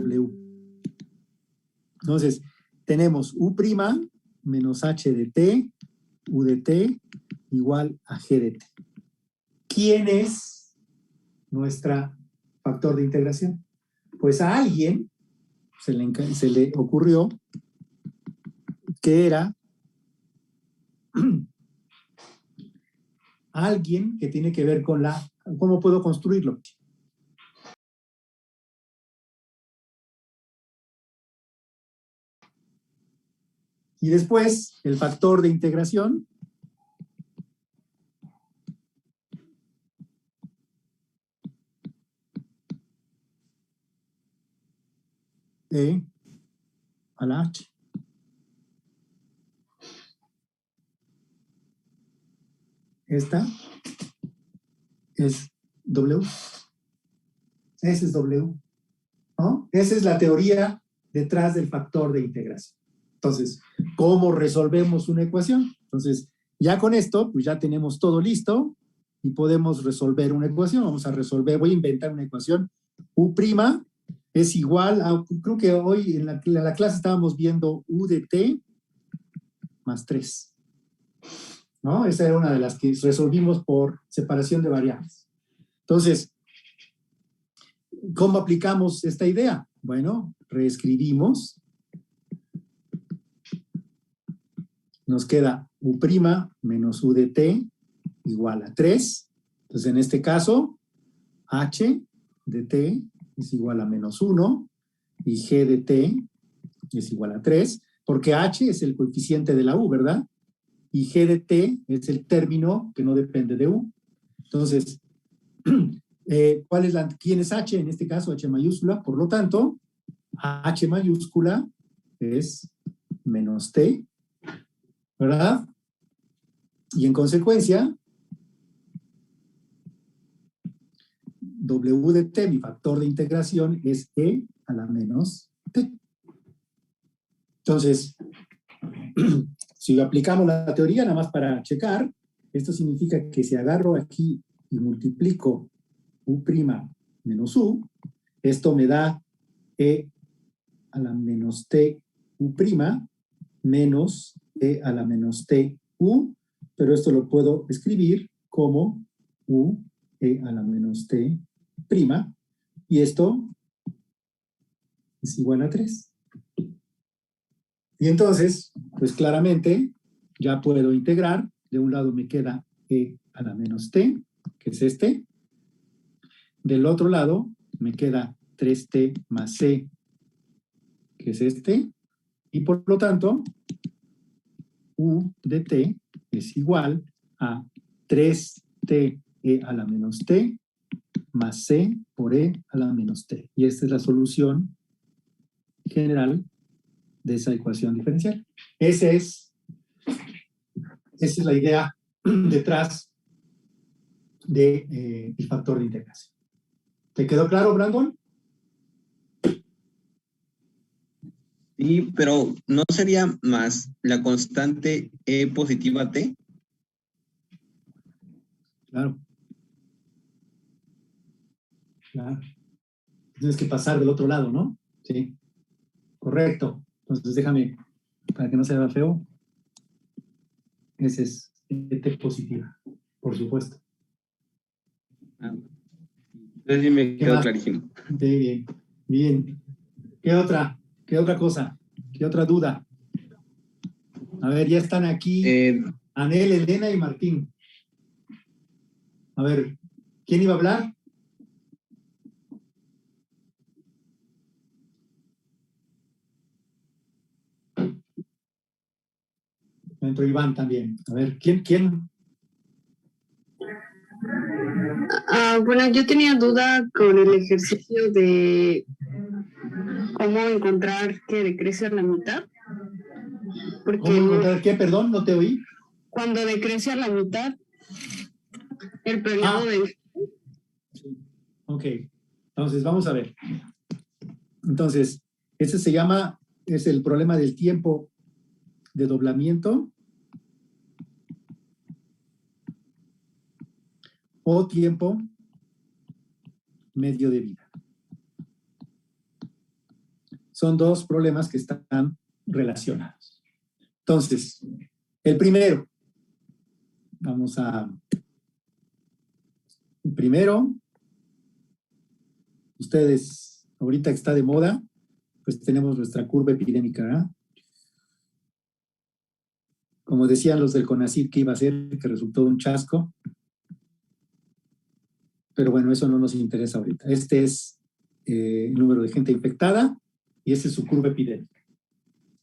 W. Entonces, tenemos U' menos H de T, U de T, igual a G de T. ¿Quién es nuestra factor de integración? Pues a alguien se le ocurrió que era alguien que tiene que ver con ¿cómo puedo construirlo? Y después, el factor de integración E a la H. Esta es W. Ese es W, ¿no? Esa es la teoría detrás del factor de integración. Entonces, ¿cómo resolvemos una ecuación? Entonces, ya con esto, pues ya tenemos todo listo y podemos resolver una ecuación. Vamos a resolver, voy a inventar una ecuación. U' es igual a, creo que hoy en la clase estábamos viendo U de T más 3. ¿No? Esa era una de las que resolvimos por separación de variables. Entonces, ¿cómo aplicamos esta idea? Bueno, reescribimos. Nos queda U' menos U de T igual a 3. Entonces, en este caso, H de T es igual a menos 1 y G de T es igual a 3, porque H es el coeficiente de la U, ¿verdad? Y G de T es el término que no depende de U. Entonces, ¿quién es H? En este caso, H mayúscula. Por lo tanto, H mayúscula es menos T, ¿verdad? Y en consecuencia, W de T, mi factor de integración, es E a la menos T. Entonces, si aplicamos la teoría, nada más para checar, esto significa que si agarro aquí y multiplico U' menos U, esto me da E a la menos T U' menos E a la menos T U, pero esto lo puedo escribir como U E a la menos T prima, y esto es igual a 3. Y entonces, pues claramente ya puedo integrar. De un lado me queda E a la menos T, que es este. Del otro lado me queda 3T más C, que es este. Y por lo tanto, U de T es igual a 3T E a la menos T más C por E a la menos T. Y esta es la solución general de esa ecuación diferencial. Esa es la idea detrás del factor de integración. ¿Te quedó claro, Brandon? Sí, pero ¿no sería más la constante E positiva T? Claro. Claro. Tienes que pasar del otro lado, ¿no? Sí. Correcto. Entonces déjame, para que no se vea feo, ese es T positiva, por supuesto. Entonces sí me quedó clarísimo. Sí, bien. Bien. ¿Qué otra cosa? ¿Qué otra duda? A ver, ya están aquí Anel, Elena y Martín. A ver, ¿quién iba a hablar? Entró Iván también. A ver, ¿quién? Bueno, yo tenía duda con el ejercicio de cómo encontrar que decrece a la mitad. Porque ¿Cómo encontrar qué? Perdón, no te oí. Cuando decrece a la mitad, el periodo de... Sí. Ok, entonces vamos a ver. Entonces, ese se llama, es el problema del tiempo de doblamiento o tiempo medio de vida. son dos problemas que están relacionados. Entonces, el primero, ustedes, ahorita que está de moda, pues tenemos nuestra curva epidémica, ¿verdad? Como decían los del CONACYT que iba a ser, que resultó un chasco. Pero bueno, eso no nos interesa ahorita. Este es el número de gente infectada y esta es su curva epidémica,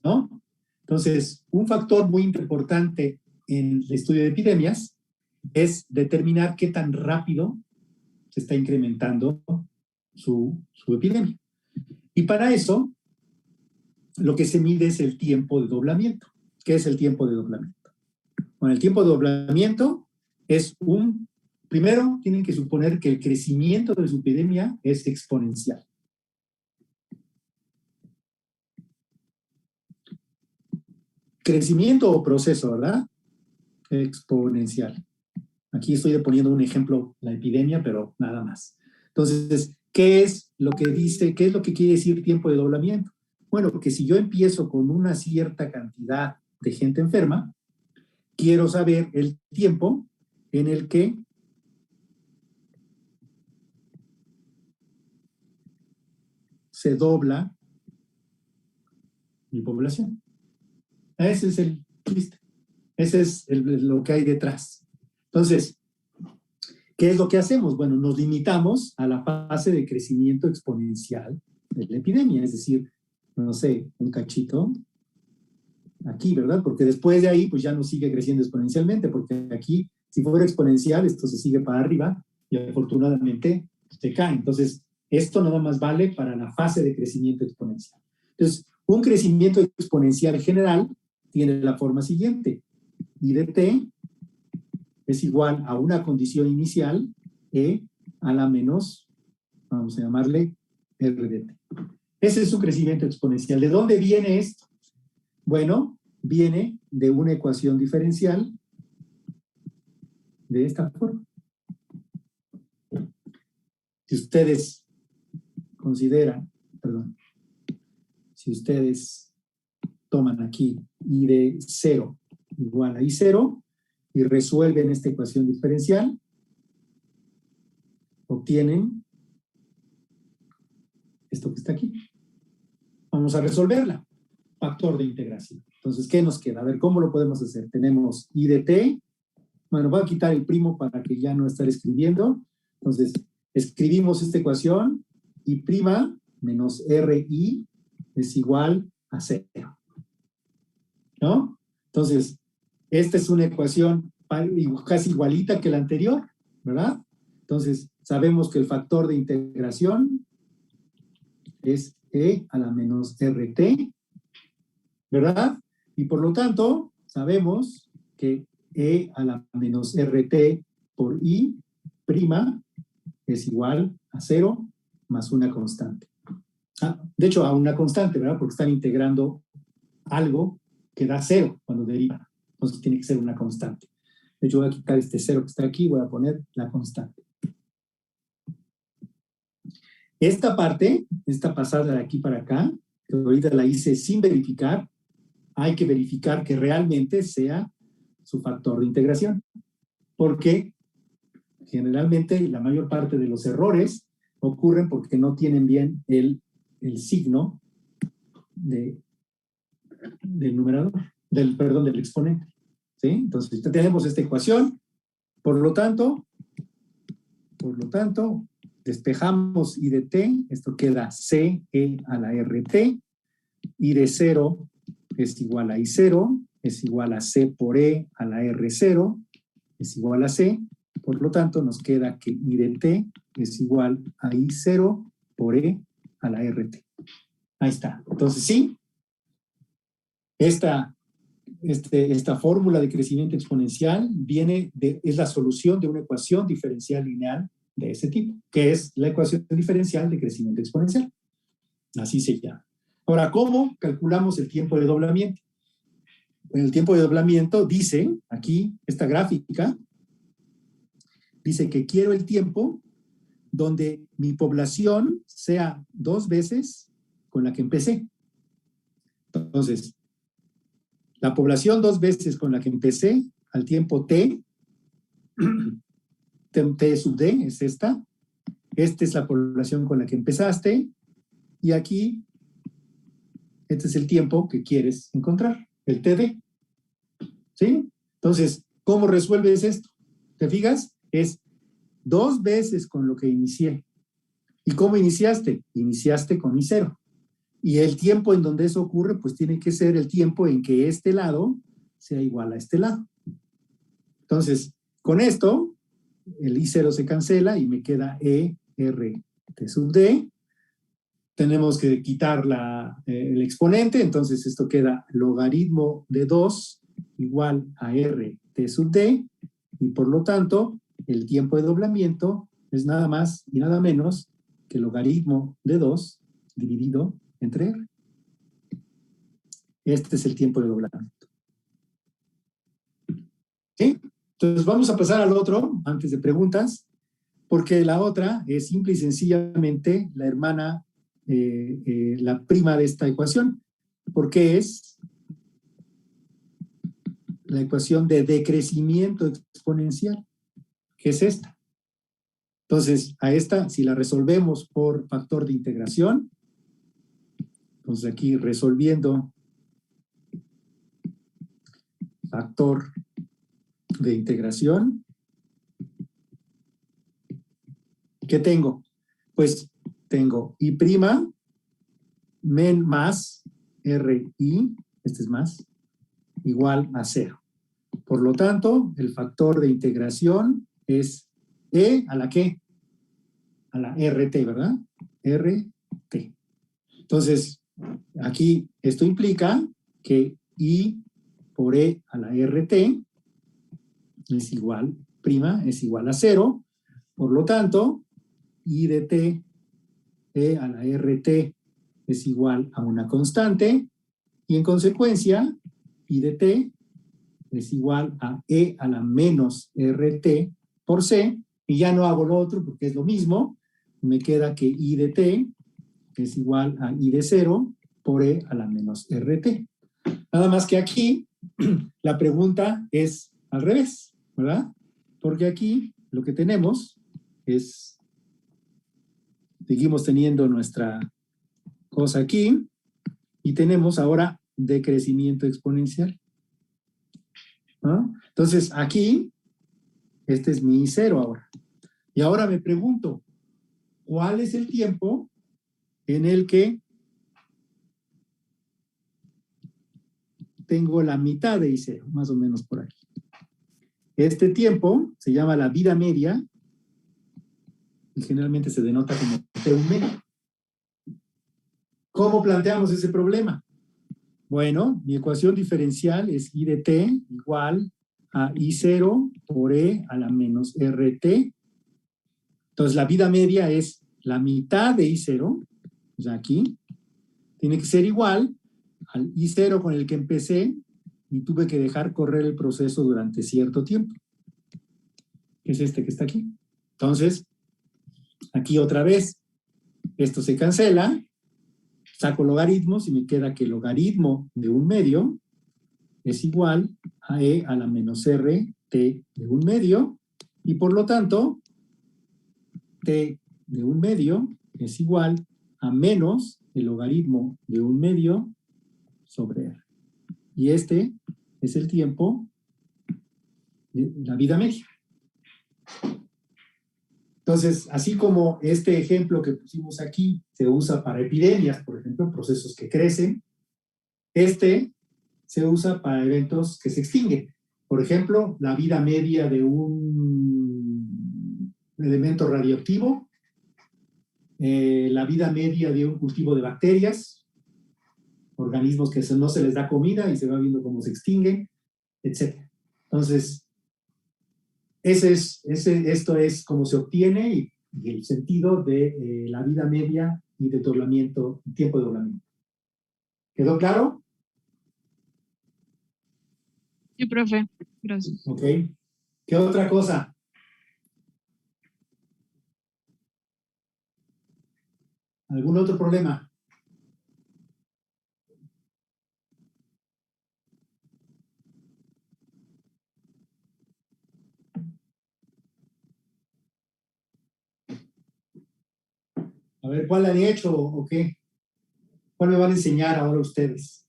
¿no? Entonces, un factor muy importante en el estudio de epidemias es determinar qué tan rápido se está incrementando su epidemia. Y para eso, lo que se mide es el tiempo de doblamiento. ¿Qué es el tiempo de doblamiento? Bueno, el tiempo de doblamiento es primero, tienen que suponer que el crecimiento de su epidemia es exponencial. Crecimiento o proceso, ¿verdad? Exponencial. Aquí estoy poniendo un ejemplo, la epidemia, pero nada más. Entonces, ¿qué es lo que quiere decir tiempo de doblamiento? Bueno, porque si yo empiezo con una cierta cantidad de gente enferma, quiero saber el tiempo en el que se dobla mi población. Ese es el chiste. Ese es lo que hay detrás. Entonces, ¿qué es lo que hacemos? Bueno, nos limitamos a la fase de crecimiento exponencial de la epidemia, es decir, no sé, un cachito aquí, ¿verdad? Porque después de ahí, pues ya no sigue creciendo exponencialmente, porque aquí, si fuera exponencial, esto se sigue para arriba y afortunadamente se cae. Entonces, esto nada más vale para la fase de crecimiento exponencial. Entonces, un crecimiento exponencial general tiene la forma siguiente. I de t es igual a una condición inicial, E a la menos, vamos a llamarle R de t. Ese es su crecimiento exponencial. ¿De dónde viene esto? Bueno, viene de una ecuación diferencial de esta forma. Si ustedes consideran, si ustedes toman aquí I de 0 igual a I0 y resuelven esta ecuación diferencial, obtienen esto que está aquí. Vamos a resolverla. Factor de integración. Entonces, ¿qué nos queda? A ver, ¿cómo lo podemos hacer? Tenemos I de t. Bueno, voy a quitar el primo para que ya no estar escribiendo. Entonces, escribimos esta ecuación. I' menos RI es igual a 0. ¿No? Entonces, esta es una ecuación casi igualita que la anterior, ¿verdad? Entonces, sabemos que el factor de integración es E a la menos RT, ¿verdad? Y por lo tanto, sabemos que E a la menos RT por I' es igual a 0 más una constante. De hecho, a una constante, ¿verdad? Porque están integrando algo que da 0 cuando deriva. Entonces tiene que ser una constante. De hecho, voy a quitar este 0 que está aquí, voy a poner la constante. Esta parte, esta pasada de aquí para acá, que ahorita la hice sin verificar, hay que verificar que realmente sea su factor de integración. Porque generalmente la mayor parte de los errores ocurren porque no tienen bien el signo del numerador, del exponente. ¿Sí? Entonces, tenemos esta ecuación. Por lo tanto, despejamos I de t, esto queda C E a la RT, I de 0 es igual a I0, es igual a C por E a la R0, es igual a C, por lo tanto nos queda que I de t es igual a I0 por E a la RT. Ahí está. Entonces sí, esta fórmula de crecimiento exponencial es la solución de una ecuación diferencial lineal de ese tipo, que es la ecuación diferencial de crecimiento exponencial. Así se llama. Ahora, ¿cómo calculamos el tiempo de doblamiento? El tiempo de doblamiento dice, aquí, esta gráfica, dice que quiero el tiempo donde mi población sea 2 veces con la que empecé. Entonces, la población 2 veces con la que empecé al tiempo t, t sub d es esta. Esta es la población con la que empezaste. Y aquí, este es el tiempo que quieres encontrar, el TD. ¿Sí? Entonces, ¿cómo resuelves esto? ¿Te fijas? Es 2 veces con lo que inicié. ¿Y cómo iniciaste? Iniciaste con I0. Y el tiempo en donde eso ocurre, pues tiene que ser el tiempo en que este lado sea igual a este lado. Entonces, con esto, el I0 se cancela y me queda E, R, T sub D. Tenemos que quitar el exponente, entonces esto queda logaritmo de 2 igual a R, T sub D, y por lo tanto, el tiempo de doblamiento es nada más y nada menos que logaritmo de 2 dividido entre R. Este es el tiempo de doblamiento. ¿Sí? Entonces vamos a pasar al otro, antes de preguntas, porque la otra es simple y sencillamente la hermana, la prima de esta ecuación, porque es la ecuación de decrecimiento exponencial, que es esta. Entonces, a esta, si la resolvemos por factor de integración, entonces aquí resolviendo factor de integración, ¿qué tengo? Pues tengo I' más RI, este es más, igual a 0. Por lo tanto, el factor de integración es E a la ¿qué? A la RT, ¿verdad? RT. Entonces, aquí esto implica que I por E a la RT es igual, prima, es igual a 0. Por lo tanto, I de T, E a la RT es igual a una constante, y en consecuencia, I de T es igual a E a la menos RT por C, y ya no hago lo otro porque es lo mismo, me queda que I de T es igual a I de 0 por E a la menos RT. Nada más que aquí la pregunta es al revés, ¿verdad? Porque aquí lo que tenemos es, seguimos teniendo nuestra cosa aquí, y tenemos ahora decrecimiento exponencial, ¿no? Entonces aquí, este es mi I0 ahora. Y ahora me pregunto, ¿cuál es el tiempo en el que tengo la mitad de I0, más o menos por aquí? Este tiempo se llama la vida media y generalmente se denota como T1 medio. ¿Cómo planteamos ese problema? Bueno, mi ecuación diferencial es I de T igual a I0 por E a la menos RT. Entonces, la vida media es la mitad de I0, o sea, aquí, tiene que ser igual al I0 con el que empecé y tuve que dejar correr el proceso durante cierto tiempo, que es este que está aquí. Entonces, aquí otra vez, esto se cancela, saco logaritmos y me queda que el logaritmo de 1 medio es igual a E a la menos R T de 1 medio, y por lo tanto, T de 1 medio es igual a menos el logaritmo de 1 medio sobre R. Y este es el tiempo de la vida media. Entonces, así como este ejemplo que pusimos aquí se usa para epidemias, por ejemplo, procesos que crecen, este se usa para eventos que se extinguen. Por ejemplo, la vida media de un elemento radioactivo, la vida media de un cultivo de bacterias, organismos que no se les da comida y se va viendo cómo se extinguen, etc. Entonces, esto es cómo se obtiene y el sentido de la vida media y de doblamiento, tiempo de doblamiento. ¿Quedó claro? Sí, profe. Gracias. Ok. ¿Qué otra cosa? ¿Algún otro problema? ver, ¿cuál han hecho o qué? ¿Cuál me van a enseñar ahora ustedes?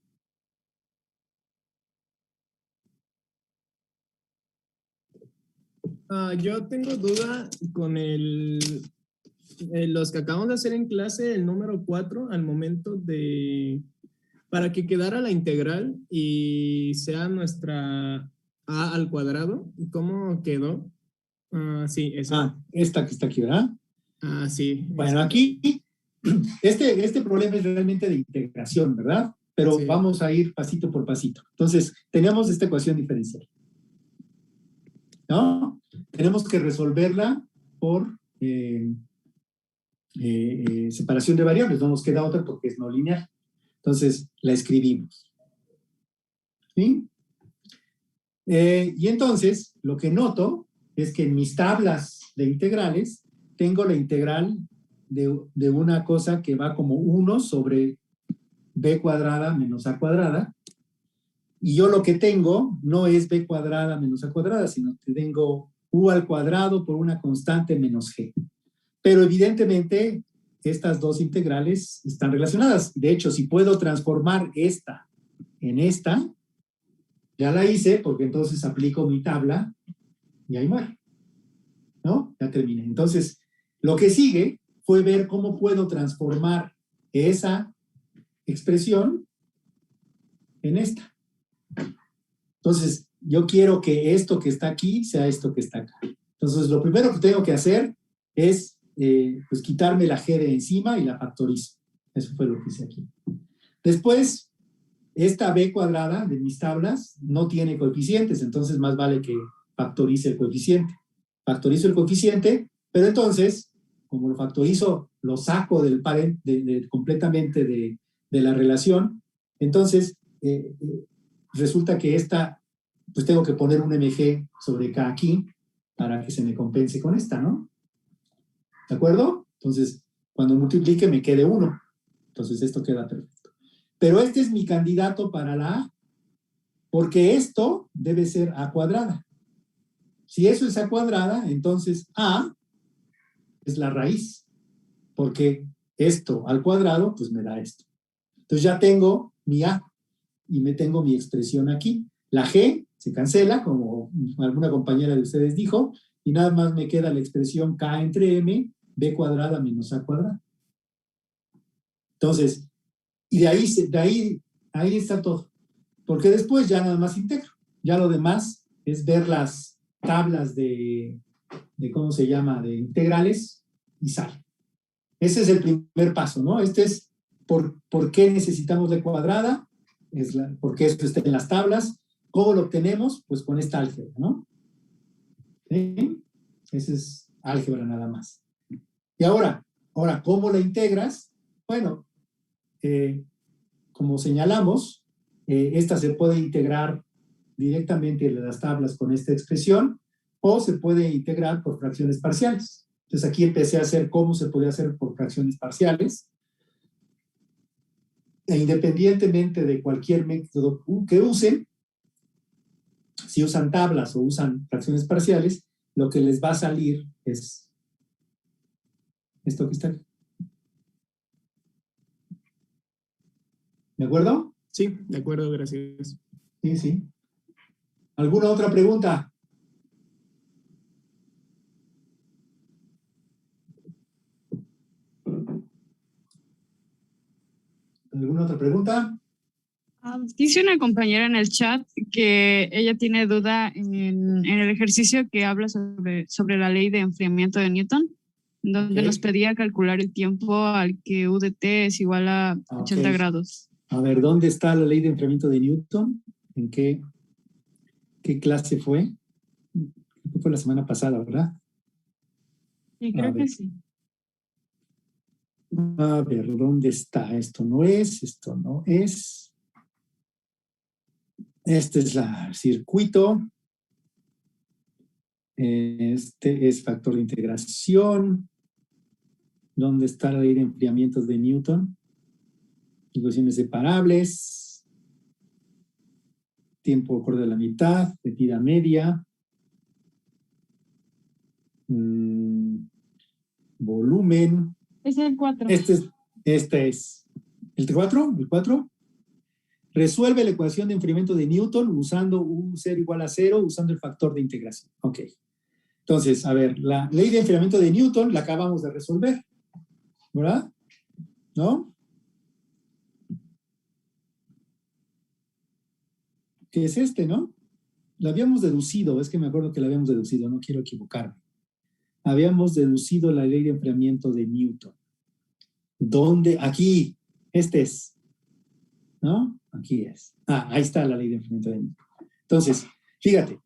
Yo tengo duda con los que acabamos de hacer en clase, el número 4, al momento de, para que quedara la integral y sea nuestra a al cuadrado. ¿Cómo quedó? Sí, eso. Esta que está aquí, ¿verdad? Sí. Bueno, aquí, este problema es realmente de integración, ¿verdad? Pero Sí. vamos a ir pasito por pasito. Entonces, tenemos esta ecuación diferencial, ¿no? Tenemos que resolverla por separación de variables. No nos queda otra porque es no lineal. Entonces, la escribimos. ¿Sí? Y entonces, lo que noto es que en mis tablas de integrales tengo la integral de una cosa que va como 1 sobre b cuadrada menos a cuadrada. Y yo lo que tengo no es b cuadrada menos a cuadrada, sino que tengo u al cuadrado por una constante menos g. Pero evidentemente estas dos integrales están relacionadas. De hecho, si puedo transformar esta en esta, ya la hice porque entonces aplico mi tabla y ahí muere, ¿no? Ya terminé. Entonces, lo que sigue fue ver cómo puedo transformar esa expresión en esta. Entonces, yo quiero que esto que está aquí sea esto que está acá. Entonces, lo primero que tengo que hacer es pues quitarme la g de encima y la factorizo. Eso fue lo que hice aquí. Después, esta b cuadrada de mis tablas no tiene coeficientes, entonces más vale que factorice el coeficiente. Factorizo el coeficiente, pero entonces, como lo factorizo, lo saco del completamente de la relación, entonces resulta que esta, pues tengo que poner un mg sobre k aquí para que se me compense con esta, ¿no? ¿De acuerdo? Entonces, cuando multiplique me quede 1. Entonces esto queda perfecto. Pero este es mi candidato para la A, porque esto debe ser A cuadrada. Si eso es A cuadrada, entonces A es la raíz, porque esto al cuadrado, pues me da esto. Entonces ya tengo mi A y me tengo mi expresión aquí. La G se cancela, como alguna compañera de ustedes dijo, y nada más me queda la expresión K entre M, B cuadrada menos A cuadrada. Entonces, y ahí está todo. Porque después ya nada más integro. Ya lo demás es ver las tablas de ¿cómo se llama? De integrales y sale. Ese es el primer paso, ¿no? Este es por qué necesitamos la cuadrada, porque esto está en las tablas. ¿Cómo lo obtenemos? Pues con esta álgebra, ¿no? ¿Sí? Ese es álgebra nada más. Y ahora, ¿cómo la integras? Bueno, como señalamos, esta se puede integrar directamente en las tablas con esta expresión o se puede integrar por fracciones parciales. Entonces aquí empecé a hacer cómo se podía hacer por fracciones parciales. E independientemente de cualquier método que usen, si usan tablas o usan fracciones parciales, lo que les va a salir es esto que está aquí. ¿De acuerdo? Sí, de acuerdo, gracias. Sí, sí. ¿Alguna otra pregunta? ¿Alguna otra pregunta? Dice una compañera en el chat que ella tiene duda en el ejercicio que habla sobre la ley de enfriamiento de Newton, donde Ok. nos pedía calcular el tiempo al que U de t es igual a 80 Ok. grados. A ver, ¿dónde está la ley de enfriamiento de Newton? ¿En qué clase fue? Fue la semana pasada, ¿verdad? Sí, A creo ver. que sí. A ver, ¿dónde está? Esto no es. Este es el circuito. Este es factor de integración. ¿Dónde está la ley de enfriamientos de Newton? Ecuaciones separables. Tiempo acorde a la mitad. Medida media. Volumen. Es el 4. Este es el 4, el 4. Resuelve la ecuación de enfriamiento de Newton usando U0 igual a 0, usando el factor de integración. Ok. Entonces, a ver, la ley de enfriamiento de Newton la acabamos de resolver, ¿verdad? ¿No? ¿Qué es este, no? La habíamos deducido, es que me acuerdo que la habíamos deducido, no quiero equivocarme. Habíamos deducido la ley de enfriamiento de Newton. ¿Dónde? Aquí, este es, ¿no? Aquí es. Ah, ahí está la ley de enfriamiento de Newton. Entonces, fíjate,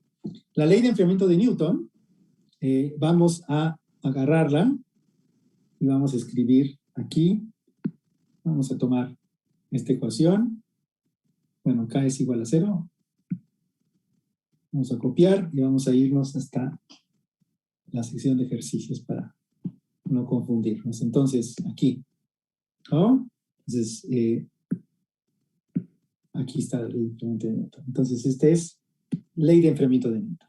la ley de enfriamiento de Newton, vamos a agarrarla y vamos a escribir aquí, vamos a tomar esta ecuación, bueno, K es igual a 0, vamos a copiar y vamos a irnos hasta la sección de ejercicios para no confundirnos. Entonces, aquí, ¿no? Entonces, aquí está la ley de enfriamiento de Newton. Entonces, este es ley de enfriamiento de Newton.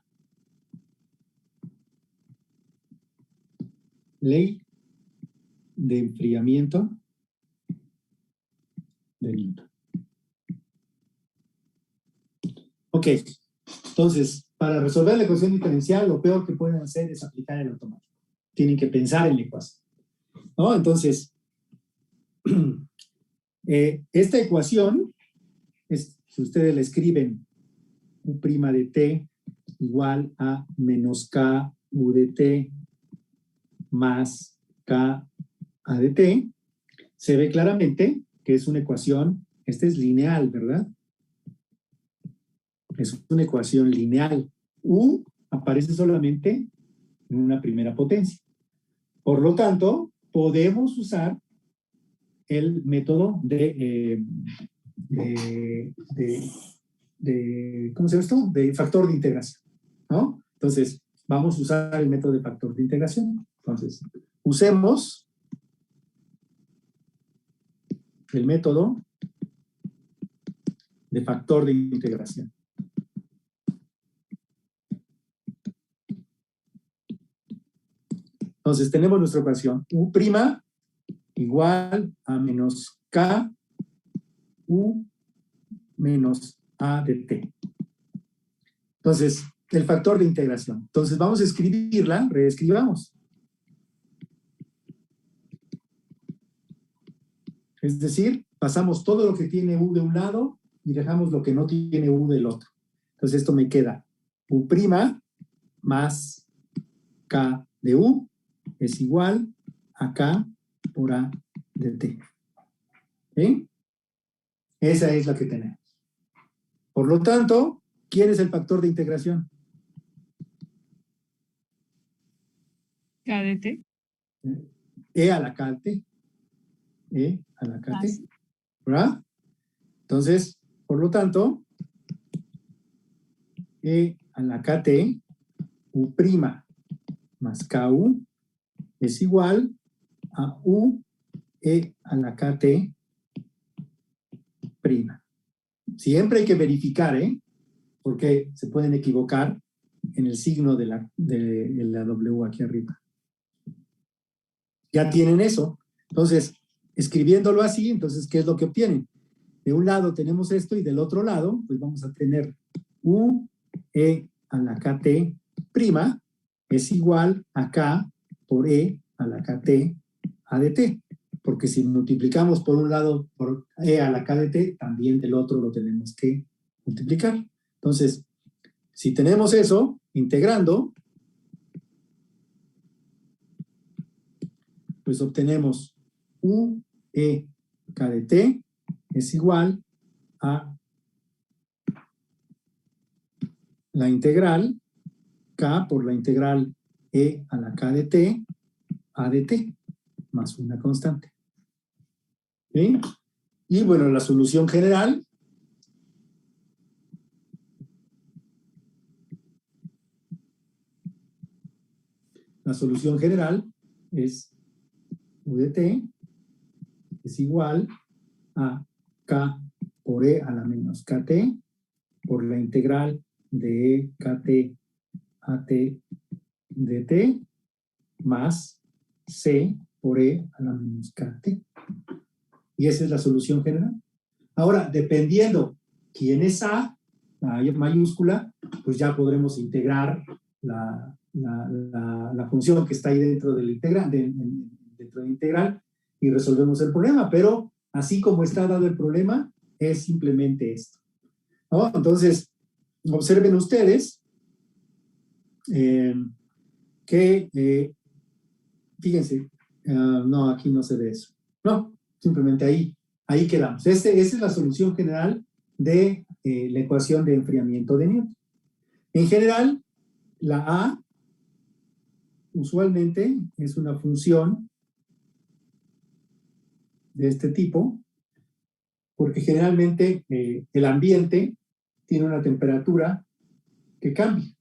Ley de enfriamiento de Newton. Ok, entonces, para resolver la ecuación diferencial, lo peor que pueden hacer es aplicar el automático. Tienen que pensar en la ecuación, ¿no? Entonces, esta ecuación, si ustedes la escriben, U' de t igual a menos k u de t más k a de t, se ve claramente que es una ecuación, esta es lineal, ¿verdad? Es una ecuación lineal. U aparece solamente en una primera potencia. Por lo tanto, podemos usar el método ¿cómo se llama esto? De factor de integración, ¿no? Entonces, vamos a usar el método de factor de integración. Entonces, usemos el método de factor de integración. Entonces, tenemos nuestra ecuación U' igual a menos K U menos A de T. Entonces, el factor de integración. Entonces, vamos a escribirla, reescribamos. Es decir, pasamos todo lo que tiene U de un lado y dejamos lo que no tiene U del otro. Entonces, esto me queda U' más K de U es igual a K por A de T. ¿Sí? Esa es la que tenemos. Por lo tanto, ¿quién es el factor de integración? K de t. E a la K de T. E a la K de T. ¿Verdad? Entonces, por lo tanto, E a la KT, U' más KU es igual a U E a la KT prima. Siempre hay que verificar, porque se pueden equivocar en el signo de la W aquí arriba. Ya tienen eso. Entonces, escribiéndolo así, entonces, ¿qué es lo que obtienen? De un lado tenemos esto y del otro lado, pues vamos a tener U E a la KT prima es igual a K por E a la KT A de T. Porque si multiplicamos por un lado por E a la K de T, también del otro lo tenemos que multiplicar. Entonces, si tenemos eso, integrando, pues obtenemos U E K de T es igual a la integral K por la integral E a la K de T A de T más una constante. ¿Sí? Y bueno, la solución general es U de T es igual a K por E a la menos KT por la integral de E KT AT de T más C por E a la menos KT. Y esa es la solución general. Ahora, dependiendo quién es A, la A mayúscula, pues ya podremos integrar la función que está ahí dentro del integral, dentro del integral, y resolvemos el problema. Pero así como está dado el problema, es simplemente esto, ¿no? Entonces, observen ustedes que, fíjense, no, aquí no se ve eso. No, simplemente ahí quedamos. Esa es la solución general de la ecuación de enfriamiento de Newton. En general, la A usualmente es una función de este tipo, porque generalmente el ambiente tiene una temperatura que cambia,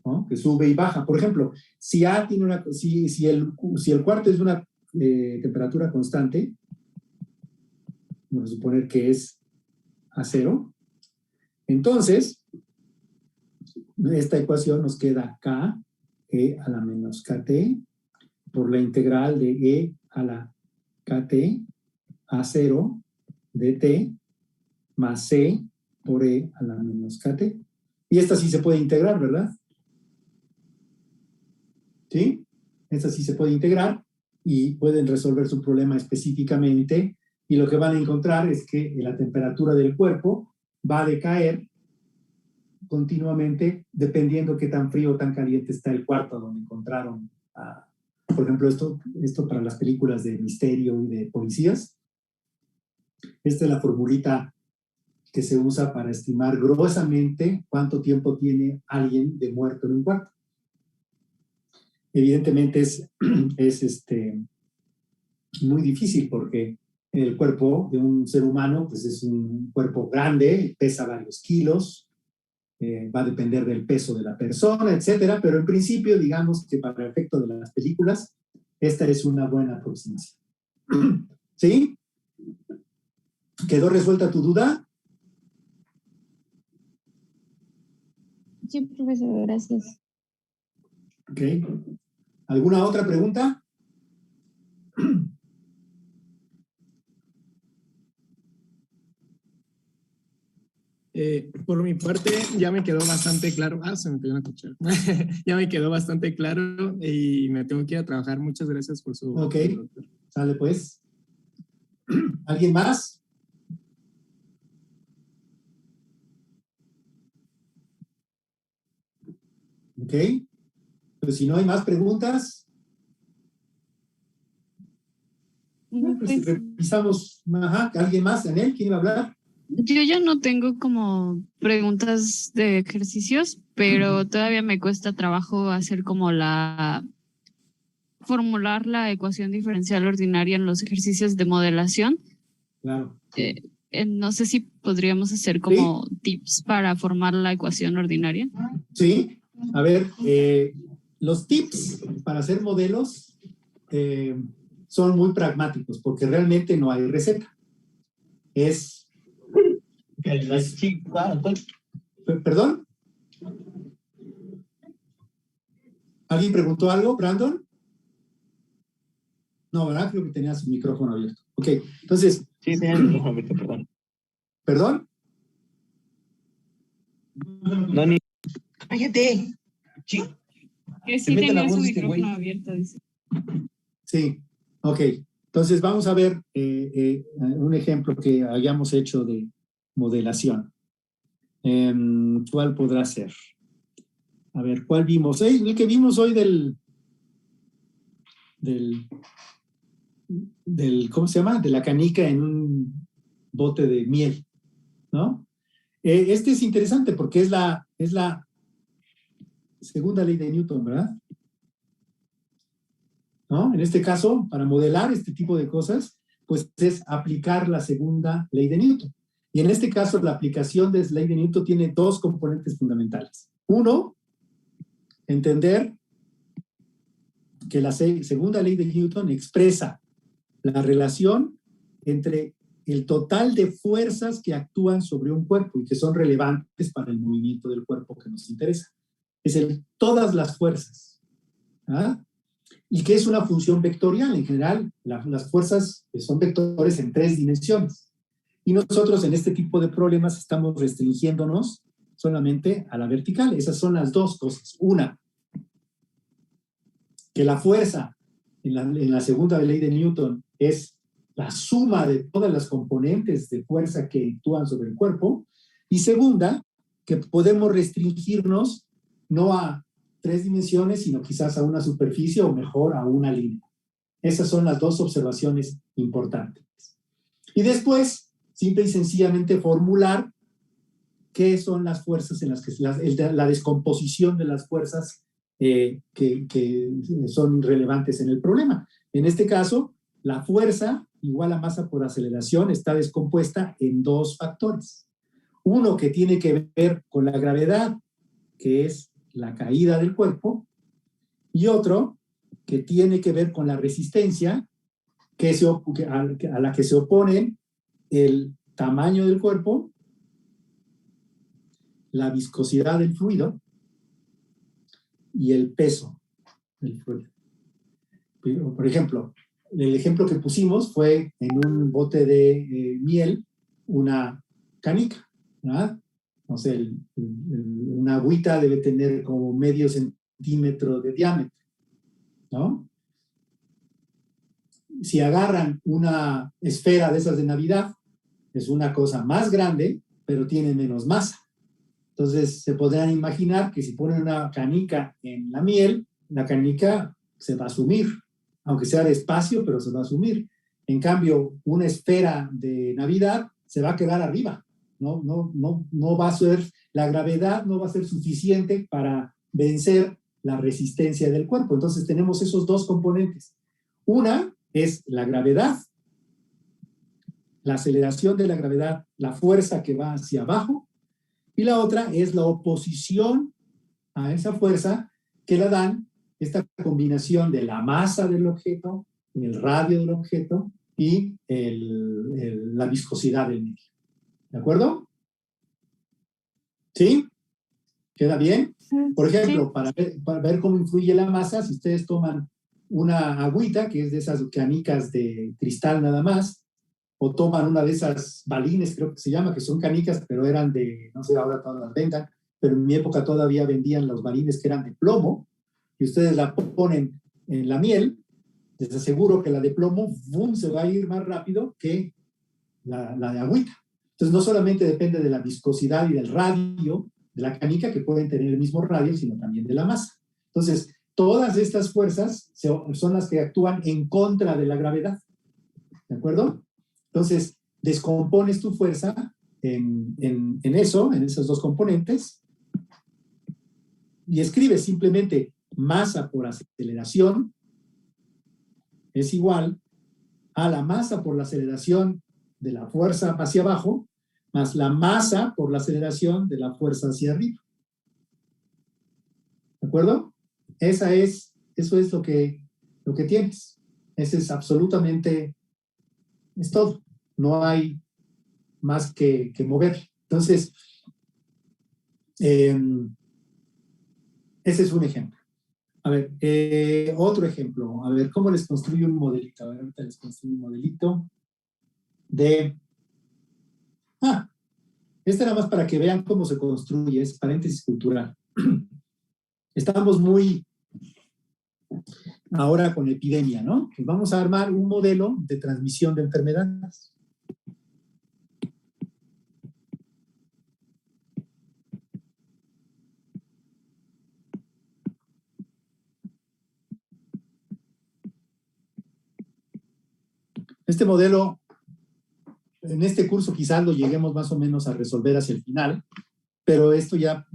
¿no? Que sube y baja. Por ejemplo, si A tiene si el cuarto es una temperatura constante, vamos a suponer que es A0, entonces esta ecuación nos queda K E a la menos KT por la integral de E a la KT A0 dt más C por E a la menos KT. Y esta sí se puede integrar, ¿verdad? ¿Sí? Esta sí se puede integrar y pueden resolver su problema específicamente, y lo que van a encontrar es que la temperatura del cuerpo va a decaer continuamente dependiendo qué tan frío o tan caliente está el cuarto donde encontraron, por ejemplo, esto para las películas de misterio y de policías. Esta es la formulita que se usa para estimar gruesamente cuánto tiempo tiene alguien de muerto en un cuarto. Evidentemente es muy difícil porque el cuerpo de un ser humano pues es un cuerpo grande, pesa varios kilos, va a depender del peso de la persona, etcétera, pero en principio digamos que para el efecto de las películas esta es una buena aproximación. ¿Sí? ¿Quedó resuelta tu duda? Sí, profesor, gracias. Ok. ¿Alguna otra pregunta? Por mi parte, ya me quedó bastante claro. Se me cayó una cuchara. Ya me quedó bastante claro y me tengo que ir a trabajar. Muchas gracias por su... Ok, sale pues. ¿Alguien más? Ok. Pues si no hay más preguntas, pues revisamos. Ajá, ¿alguien más? ¿Anel? ¿Quién iba a hablar? Yo ya no tengo como preguntas de ejercicios, pero todavía me cuesta trabajo hacer como formular la ecuación diferencial ordinaria en los ejercicios de modelación. Claro. No sé si podríamos hacer como tips para formar la ecuación ordinaria. Sí. A ver, los tips para hacer modelos son muy pragmáticos porque realmente no hay receta. ¿Perdón? ¿Alguien preguntó algo, Brandon? No, ¿verdad? Creo que tenía su micrófono abierto. Ok, entonces... Sí, tenía el micrófono abierto, perdón. ¿Perdón? No, ni... ¡Cállate! Sí. Que sí tenía su micrófono abierto, dice. Sí, ok. Entonces vamos a ver un ejemplo que hayamos hecho de modelación. ¿Cuál podrá ser? A ver, ¿cuál vimos? El que vimos hoy del ¿cómo se llama? De la canica en un bote de miel, ¿no? Este es interesante porque es la segunda ley de Newton, ¿verdad? ¿No? En este caso, para modelar este tipo de cosas, pues es aplicar la segunda ley de Newton. Y en este caso, la aplicación de la ley de Newton tiene dos componentes fundamentales. Uno, entender que la segunda ley de Newton expresa la relación entre el total de fuerzas que actúan sobre un cuerpo y que son relevantes para el movimiento del cuerpo que nos interesa. Es todas las fuerzas. ¿Ah? ¿Y qué es una función vectorial? En general, las fuerzas son vectores en 3 dimensiones. Y nosotros en este tipo de problemas estamos restringiéndonos solamente a la vertical. Esas son las dos cosas. Una, que la fuerza en la segunda ley de Newton es la suma de todas las componentes de fuerza que actúan sobre el cuerpo. Y segunda, que podemos restringirnos no a 3 dimensiones, sino quizás a una superficie o mejor a una línea. Esas son las dos observaciones importantes. Y después, simple y sencillamente formular qué son las fuerzas en las que la descomposición de las fuerzas que son relevantes en el problema. En este caso, la fuerza igual a masa por aceleración está descompuesta en 2 factores. Uno que tiene que ver con la gravedad, que es la caída del cuerpo, y otro que tiene que ver con la resistencia, a la que se oponen el tamaño del cuerpo, la viscosidad del fluido y el peso del fluido. Por ejemplo, el ejemplo que pusimos fue en un bote de miel, una canica, ¿verdad? No sé, una agüita debe tener como medio centímetro de diámetro, ¿no? Si agarran una esfera de esas de Navidad, es una cosa más grande, pero tiene menos masa. Entonces, se podrán imaginar que si ponen una canica en la miel, la canica se va a sumir, aunque sea despacio, pero se va a sumir. En cambio, una esfera de Navidad se va a quedar arriba. No va a ser, la gravedad no va a ser suficiente para vencer la resistencia del cuerpo. Entonces, tenemos esos 2 componentes. Una es la gravedad, la aceleración de la gravedad, la fuerza que va hacia abajo, y la otra es la oposición a esa fuerza que la dan esta combinación de la masa del objeto, el radio del objeto y la viscosidad del medio. ¿De acuerdo? ¿Sí? ¿Queda bien? Por ejemplo, sí. para ver cómo influye la masa, si ustedes toman una agüita, que es de esas canicas de cristal nada más, o toman una de esas balines, creo que se llama, que son canicas, pero eran de, no sé, ahora todas las vendan, pero en mi época todavía vendían los balines que eran de plomo, y ustedes la ponen en la miel, les aseguro que la de plomo, boom, se va a ir más rápido que la de agüita. Entonces, no solamente depende de la viscosidad y del radio de la canica, que pueden tener el mismo radio, sino también de la masa. Entonces, todas estas fuerzas son las que actúan en contra de la gravedad. ¿De acuerdo? Entonces, descompones tu fuerza en eso, en esos 2 componentes, y escribes simplemente masa por aceleración es igual a la masa por la aceleración de la fuerza hacia abajo, más la masa por la aceleración de la fuerza hacia arriba. ¿De acuerdo? Eso es lo que tienes. Eso es absolutamente, es todo. No hay más que mover. Entonces, ese es un ejemplo. A ver, otro ejemplo. A ver, ¿cómo les construyo un modelito? A ver, ahorita les construyo un modelito de... este nada más para que vean cómo se construye, es paréntesis cultural. Estamos muy ahora con epidemia, ¿no? Pues vamos a armar un modelo de transmisión de enfermedades. Este modelo, en este curso quizás lo lleguemos más o menos a resolver hacia el final, pero esto ya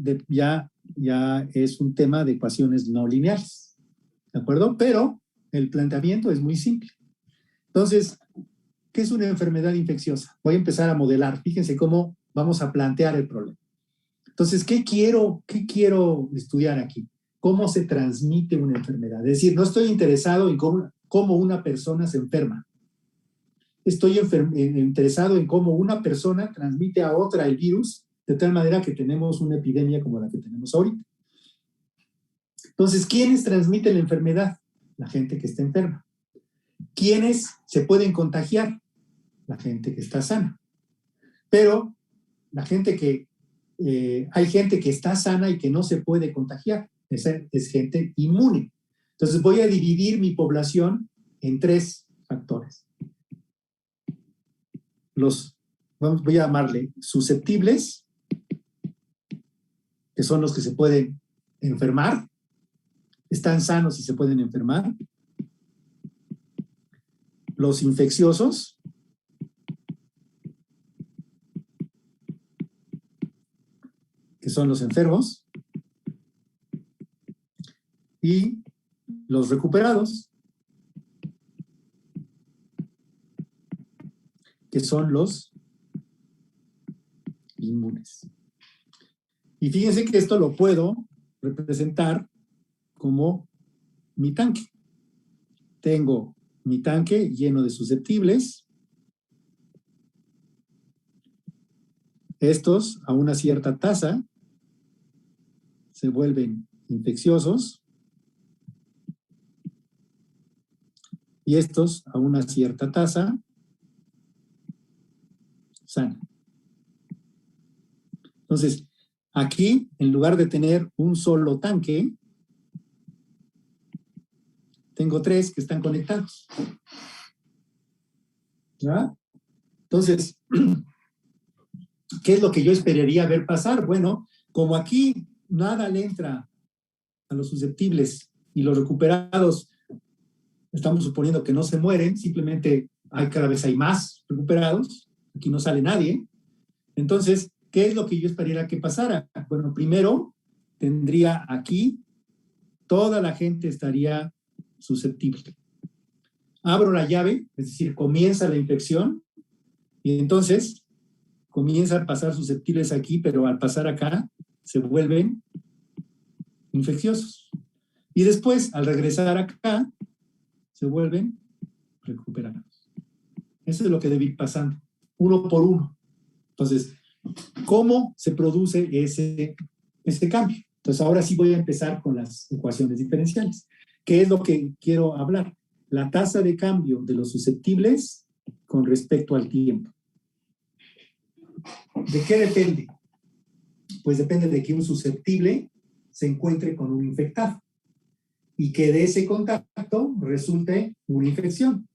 es un tema de ecuaciones no lineales, ¿de acuerdo? Pero el planteamiento es muy simple. Entonces, ¿qué es una enfermedad infecciosa? Voy a empezar a modelar. Fíjense cómo vamos a plantear el problema. Entonces, ¿qué quiero estudiar aquí? ¿Cómo se transmite una enfermedad? Es decir, no estoy interesado en cómo una persona se enferma. Estoy interesado en cómo una persona transmite a otra el virus, de tal manera que tenemos una epidemia como la que tenemos ahorita. Entonces, ¿quiénes transmiten la enfermedad? La gente que está enferma. ¿Quiénes se pueden contagiar? La gente que está sana. Pero la gente que, hay gente que está sana y que no se puede contagiar. Esa es gente inmune. Entonces voy a dividir mi población en 3 factores. Voy a llamarle susceptibles, que son los que se pueden enfermar, están sanos y se pueden enfermar. Los infecciosos, que son los enfermos, y los recuperados, que son los inmunes. Y fíjense que esto lo puedo representar como mi tanque. Tengo mi tanque lleno de susceptibles. Estos, a una cierta tasa, se vuelven infecciosos. Y estos, a una cierta tasa, sanan. Entonces, aquí, en lugar de tener un solo tanque, tengo 3 que están conectados. ¿Ya? Entonces, ¿qué es lo que yo esperaría ver pasar? Bueno, como aquí nada le entra a los susceptibles y los recuperados, estamos suponiendo que no se mueren, simplemente cada vez hay más recuperados, aquí no sale nadie. Entonces, ¿qué es lo que yo esperaría que pasara? Bueno, primero tendría aquí, toda la gente estaría susceptible. Abro la llave, es decir, comienza la infección, y entonces comienzan a pasar susceptibles aquí, pero al pasar acá se vuelven infecciosos. Y después, al regresar acá, se vuelven recuperados. Eso es lo que debe ir pasando, uno por uno. Entonces, ¿cómo se produce ese cambio? Entonces, ahora sí voy a empezar con las ecuaciones diferenciales. ¿Qué es lo que quiero hablar? La tasa de cambio de los susceptibles con respecto al tiempo. ¿De qué depende? Pues depende de que un susceptible se encuentre con un infectado y que de ese contacto resulte una infección.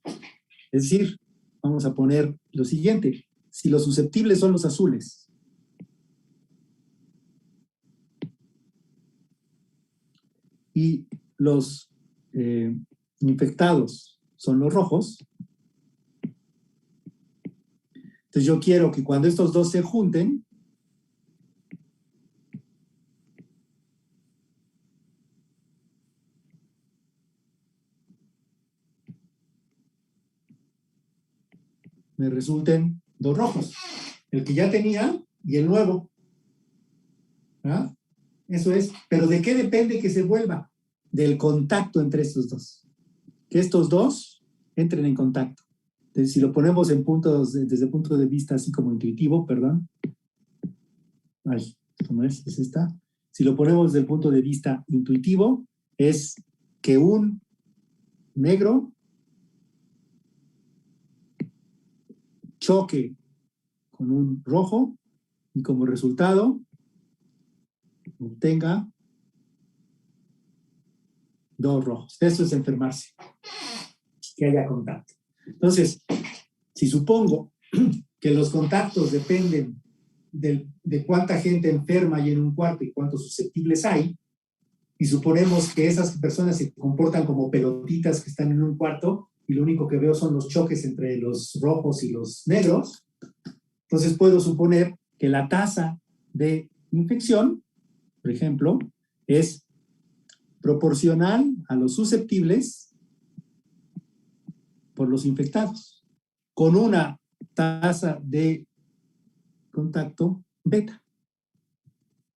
Es decir, vamos a poner lo siguiente. Si los susceptibles son los azules y los infectados son los rojos, entonces yo quiero que cuando estos dos se junten, me resulten 2 rojos. El que ya tenía y el nuevo. ¿Ah? Eso es. ¿Pero de qué depende que se vuelva? Del contacto entre estos dos. Que estos dos entren en contacto. Entonces, si lo ponemos en puntos, desde el punto de vista así como intuitivo, perdón. Ay, esto no es esta. Si lo ponemos desde el punto de vista intuitivo, es que un negro choque con un rojo y como resultado obtenga 2 rojos. Eso es enfermarse, que haya contacto. Entonces, si supongo que los contactos dependen de cuánta gente enferma hay en un cuarto y cuántos susceptibles hay, y suponemos que esas personas se comportan como pelotitas que están en un cuarto y lo único que veo son los choques entre los rojos y los negros, entonces puedo suponer que la tasa de infección, por ejemplo, es proporcional a los susceptibles por los infectados, con una tasa de contacto beta.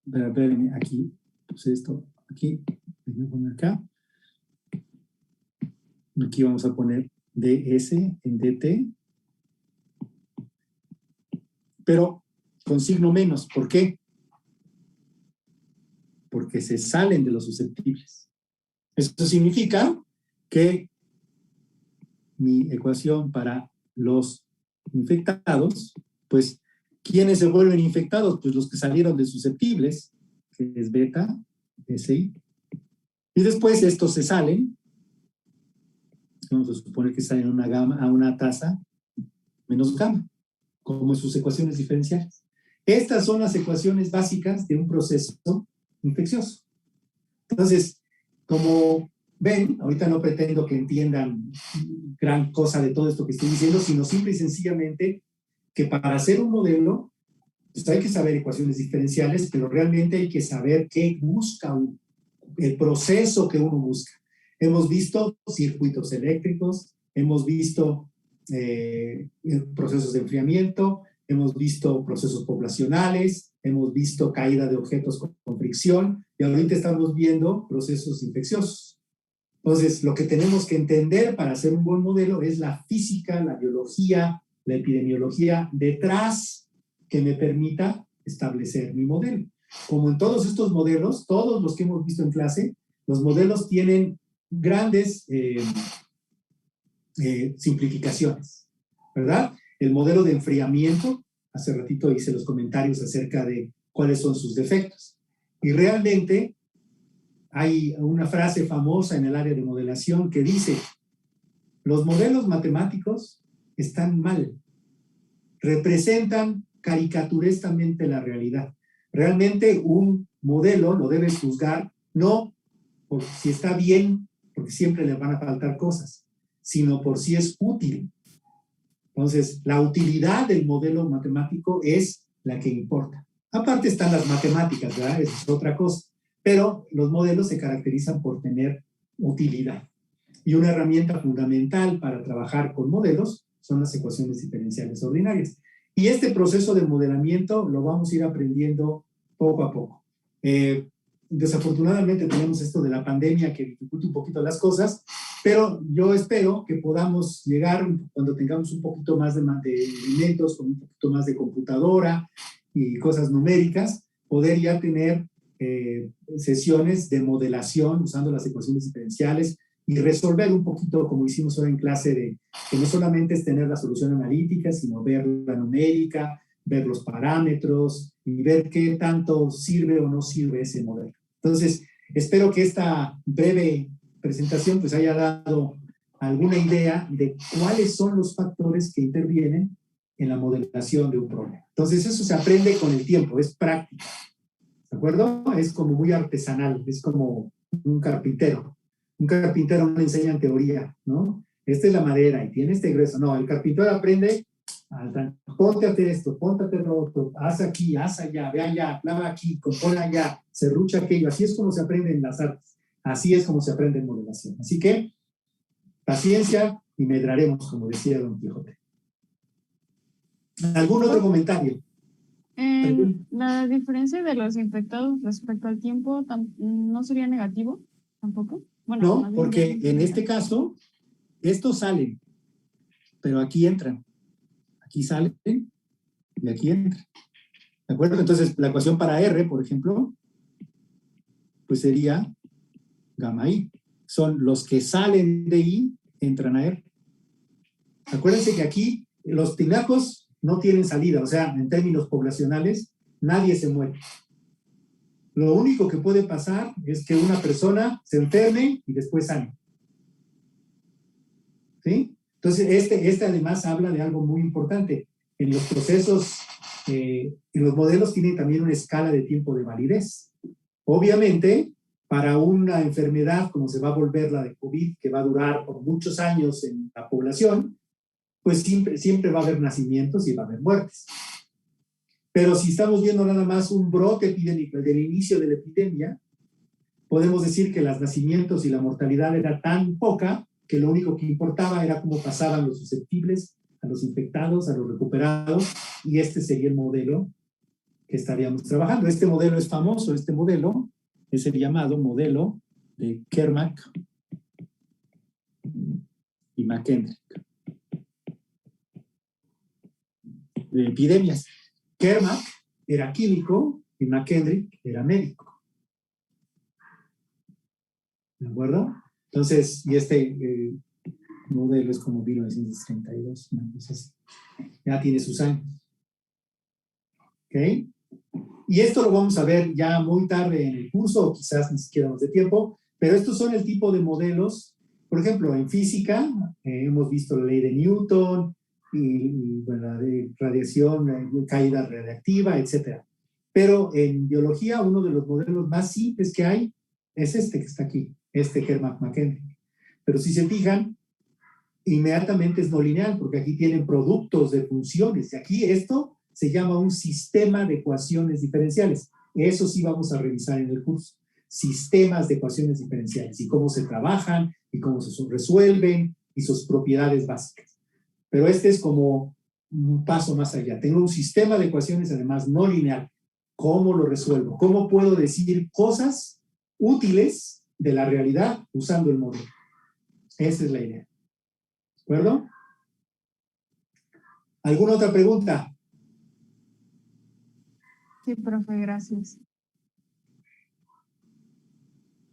Espérenme, aquí, pues esto, aquí, voy a poner acá. Aquí vamos a poner DS en DT, pero con signo menos. ¿Por qué? Porque se salen de los susceptibles. Esto significa que mi ecuación para los infectados, pues, ¿quiénes se vuelven infectados? Pues los que salieron de susceptibles, que es beta, SI. Y después estos se salen, vamos a suponer que salen a una tasa menos gamma, como en sus ecuaciones diferenciales. Estas son las ecuaciones básicas de un proceso infeccioso. Entonces, como ven, ahorita no pretendo que entiendan gran cosa de todo esto que estoy diciendo, sino simple y sencillamente que para hacer un modelo, pues hay que saber ecuaciones diferenciales, pero realmente hay que saber qué busca uno, el proceso que uno busca. Hemos visto circuitos eléctricos, hemos visto procesos de enfriamiento, hemos visto procesos poblacionales, hemos visto caída de objetos con fricción, y ahorita estamos viendo procesos infecciosos. Entonces, lo que tenemos que entender para hacer un buen modelo es la física, la biología, la epidemiología detrás que me permita establecer mi modelo. Como en todos estos modelos, todos los que hemos visto en clase, los modelos tienen grandes simplificaciones, ¿verdad? El modelo de enfriamiento, hace ratito hice los comentarios acerca de cuáles son sus defectos. Y realmente hay una frase famosa en el área de modelación que dice: los modelos matemáticos están mal, representan caricaturescamente la realidad. Realmente un modelo lo debes juzgar no por si está bien, porque siempre le van a faltar cosas, sino por si es útil. Entonces, la utilidad del modelo matemático es la que importa. Aparte están las matemáticas, ¿verdad? Esa es otra cosa. Pero los modelos se caracterizan por tener utilidad. Y una herramienta fundamental para trabajar con modelos son las ecuaciones diferenciales ordinarias. Y este proceso de modelamiento lo vamos a ir aprendiendo poco a poco. Desafortunadamente tenemos esto de la pandemia que dificulta un poquito las cosas, pero yo espero que podamos llegar, cuando tengamos un poquito más de elementos, con un poquito más de computadora y cosas numéricas, poder ya tener sesiones de modelación usando las ecuaciones diferenciales y resolver un poquito, como hicimos ahora en clase, de que no solamente es tener la solución analítica, sino ver la numérica, ver los parámetros y ver qué tanto sirve o no sirve ese modelo. Entonces, espero que esta breve presentación pues haya dado alguna idea de cuáles son los factores que intervienen en la modelación de un problema. Entonces, eso se aprende con el tiempo, es práctica. ¿De acuerdo? Es como muy artesanal, es como un carpintero. Un carpintero no le enseñan teoría, ¿no? Esta es la madera y tiene este grueso. No, el carpintero aprende, ponte a hacer esto, ponte a hacer lo otro, haz aquí, haz allá, ve allá, clava aquí, compone allá, serrucha aquello. Así es como se aprende en las artes. Así es como se aprende en modelación. Así que, paciencia y medraremos, como decía Don Quijote. ¿Algún otro comentario? La diferencia de los infectados respecto al tiempo no sería negativo tampoco. Bueno, no, porque en este caso, estos salen, pero aquí entran. Aquí salen y aquí entran. ¿De acuerdo? Entonces, la ecuación para R, por ejemplo, pues sería gamma I. Son los que salen de I, entran a R. Acuérdense que aquí los tinacos no tienen salida, o sea, en términos poblacionales, nadie se muere. Lo único que puede pasar es que una persona se enferme y después sane. ¿Sí? Entonces, este además habla de algo muy importante. En los procesos, en los modelos tienen también una escala de tiempo de validez. Obviamente, para una enfermedad como se va a volver la de COVID, que va a durar por muchos años en la población, pues siempre va a haber nacimientos y va a haber muertes. Pero si estamos viendo nada más un brote epidémico del inicio de la epidemia, podemos decir que los nacimientos y la mortalidad era tan poca que lo único que importaba era cómo pasaban los susceptibles, a los infectados, a los recuperados, y este sería el modelo que estaríamos trabajando. Este modelo es famoso, este modelo es el llamado modelo de Kermack y McKendrick. De epidemias. Kermack era químico y McKendrick era médico. ¿De acuerdo? Entonces, y este modelo es como 1932, una cosa así. Ya tiene sus años. ¿Ok? Y esto lo vamos a ver ya muy tarde en el curso, o quizás ni siquiera nos dé tiempo, pero estos son el tipo de modelos. Por ejemplo, en física hemos visto la ley de Newton, y bueno, la de radiación, caída radiactiva, etc. Pero en biología, uno de los modelos más simples que hay es este que está aquí, este Kermack-McKendrick. Pero si se fijan, inmediatamente es no lineal, porque aquí tienen productos de funciones, y aquí esto se llama un sistema de ecuaciones diferenciales. Eso sí vamos a revisar en el curso. Sistemas de ecuaciones diferenciales, y cómo se trabajan, y cómo se resuelven, y sus propiedades básicas. Pero este es como un paso más allá. Tengo un sistema de ecuaciones, además, no lineal. ¿Cómo lo resuelvo? ¿Cómo puedo decir cosas útiles de la realidad usando el modelo? Esa es la idea. ¿De acuerdo? ¿Alguna otra pregunta? Sí, profe, gracias.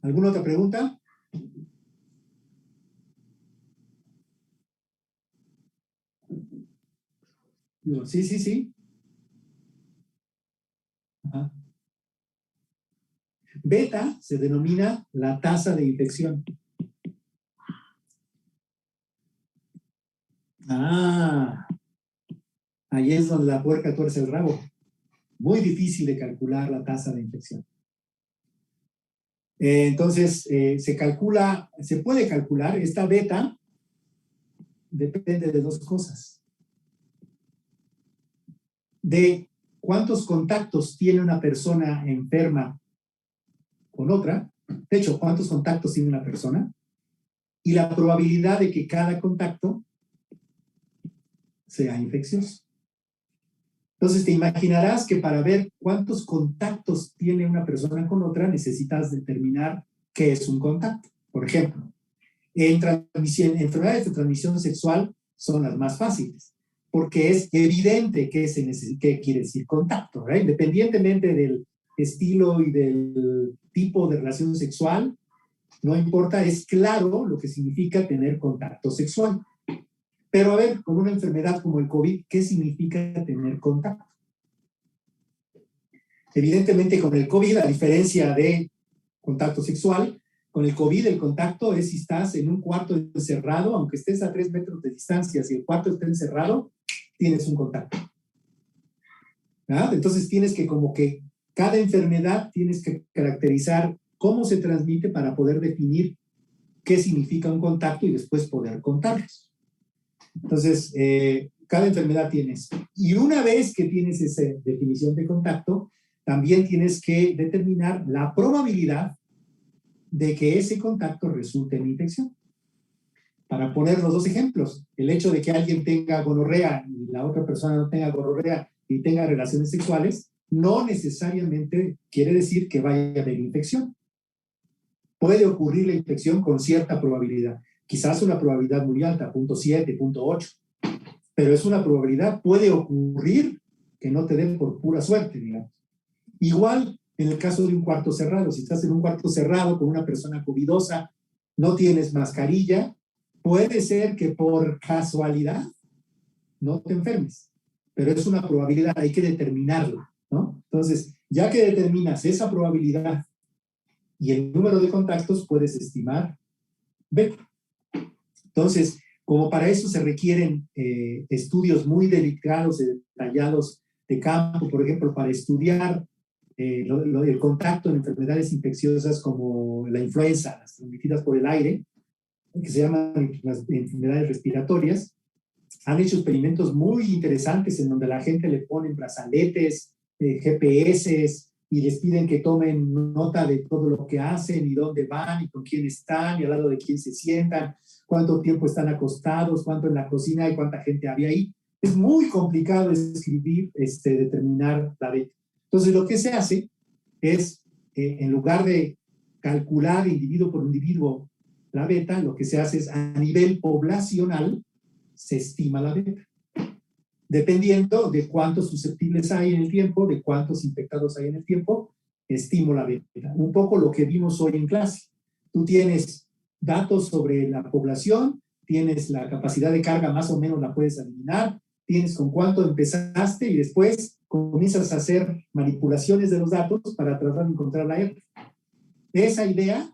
¿Alguna otra pregunta? Sí, sí, sí. Ajá. Beta se denomina la tasa de infección. Ah, ahí es donde la puerca tuerce el rabo. Muy difícil de calcular la tasa de infección. Entonces, se puede calcular, esta beta depende de dos cosas. De cuántos contactos tiene una persona enferma con otra, de hecho, cuántos contactos tiene una persona, y la probabilidad de que cada contacto sea infeccioso. Entonces te imaginarás que para ver cuántos contactos tiene una persona con otra, necesitas determinar qué es un contacto. Por ejemplo, enfermedades de transmisión sexual son las más fáciles, porque es evidente qué quiere decir contacto, ¿verdad? Independientemente del estilo y del tipo de relación sexual, no importa, es claro lo que significa tener contacto sexual. Pero a ver, con una enfermedad como el COVID, ¿qué significa tener contacto? Evidentemente con el COVID, a diferencia de contacto sexual, con el COVID el contacto es si estás en un cuarto encerrado, aunque estés a 3 metros de distancia, si el cuarto está encerrado, tienes un contacto. ¿Verdad? Entonces tienes que como que cada enfermedad tienes que caracterizar cómo se transmite para poder definir qué significa un contacto y después poder contarlos. Entonces, cada enfermedad tiene eso. Y una vez que tienes esa definición de contacto, también tienes que determinar la probabilidad de que ese contacto resulte en infección. Para poner los dos ejemplos, el hecho de que alguien tenga gonorrea y la otra persona no tenga gonorrea y tenga relaciones sexuales, no necesariamente quiere decir que vaya a haber infección. Puede ocurrir la infección con cierta probabilidad. Quizás una probabilidad muy alta, 0.7, 0.8. Pero es una probabilidad, puede ocurrir que no te den por pura suerte, digamos. Igual en el caso de un cuarto cerrado. Si estás en un cuarto cerrado con una persona covidosa, no tienes mascarilla, puede ser que por casualidad no te enfermes. Pero es una probabilidad, hay que determinarla, ¿no? Entonces, ya que determinas esa probabilidad y el número de contactos, puedes estimar beta. Entonces, como para eso se requieren estudios muy delicados y detallados de campo, por ejemplo, para estudiar el contacto en enfermedades infecciosas como la influenza, las transmitidas por el aire, que se llaman las enfermedades respiratorias, han hecho experimentos muy interesantes en donde la gente le ponen brazaletes, GPS, y les piden que tomen nota de todo lo que hacen y dónde van y con quién están y al lado de quién se sientan, cuánto tiempo están acostados, cuánto en la cocina y cuánta gente había ahí. Es muy complicado escribir, determinar la beta. Entonces lo que se hace es, en lugar de calcular individuo por individuo la beta, lo que se hace es a nivel poblacional se estima la beta. Dependiendo de cuántos susceptibles hay en el tiempo, de cuántos infectados hay en el tiempo, estimo la beta. Un poco lo que vimos hoy en clase. Tú tienes datos sobre la población, tienes la capacidad de carga, más o menos la puedes adivinar, tienes con cuánto empezaste y después comienzas a hacer manipulaciones de los datos para tratar de encontrar la R. Esa idea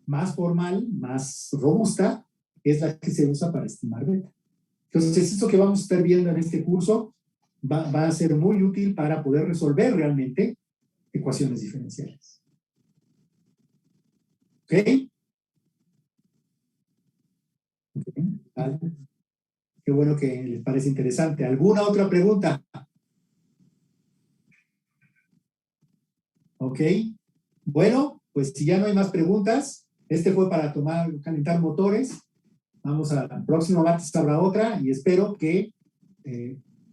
más formal, más robusta, es la que se usa para estimar beta. Entonces, esto que vamos a estar viendo en este curso va a ser muy útil para poder resolver realmente ecuaciones diferenciales. ¿Ok? Vale. Qué bueno que les parece interesante. ¿Alguna otra pregunta? Ok. Bueno, pues si ya no hay más preguntas, este fue para calentar motores. Vamos al próximo martes habrá otra y espero que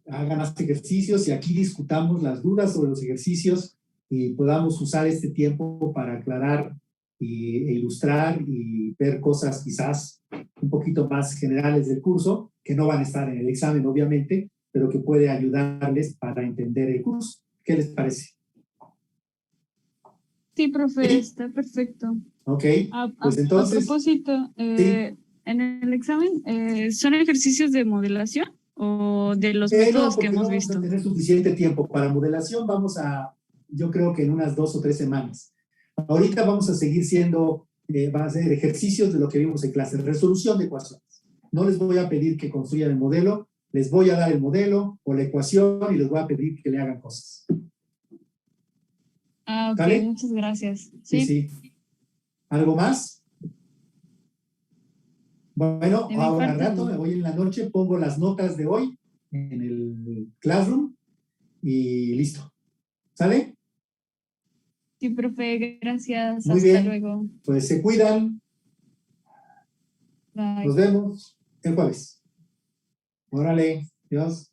hagan más ejercicios y aquí discutamos las dudas sobre los ejercicios y podamos usar este tiempo para aclarar e ilustrar y ver cosas quizás un poquito más generales del curso, que no van a estar en el examen obviamente, pero que puede ayudarles para entender el curso. ¿Qué les parece? Sí, profe, ¿Sí? está perfecto. Ok, pues entonces... A propósito, sí. en el examen, ¿son ejercicios de modelación o de los No, métodos que porque no hemos vamos visto? a tener suficiente tiempo. Para modelación vamos a, yo creo que en unas 2 o 3 semanas. Ahorita vamos a seguir siendo, van a ser ejercicios de lo que vimos en clase, resolución de ecuaciones. No les voy a pedir que construyan el modelo, les voy a dar el modelo o la ecuación y les voy a pedir que le hagan cosas. Ah, ok, ¿Sale? muchas gracias. Sí, Sí, sí. ¿Algo más? Bueno, de mi ahora al parte rato, no. hoy en la noche, pongo las notas de hoy en el Classroom y listo. ¿Sale? Sí, profe, gracias. Muy Hasta bien. luego. Pues se cuidan. Bye. Nos vemos el jueves. Órale. Dios.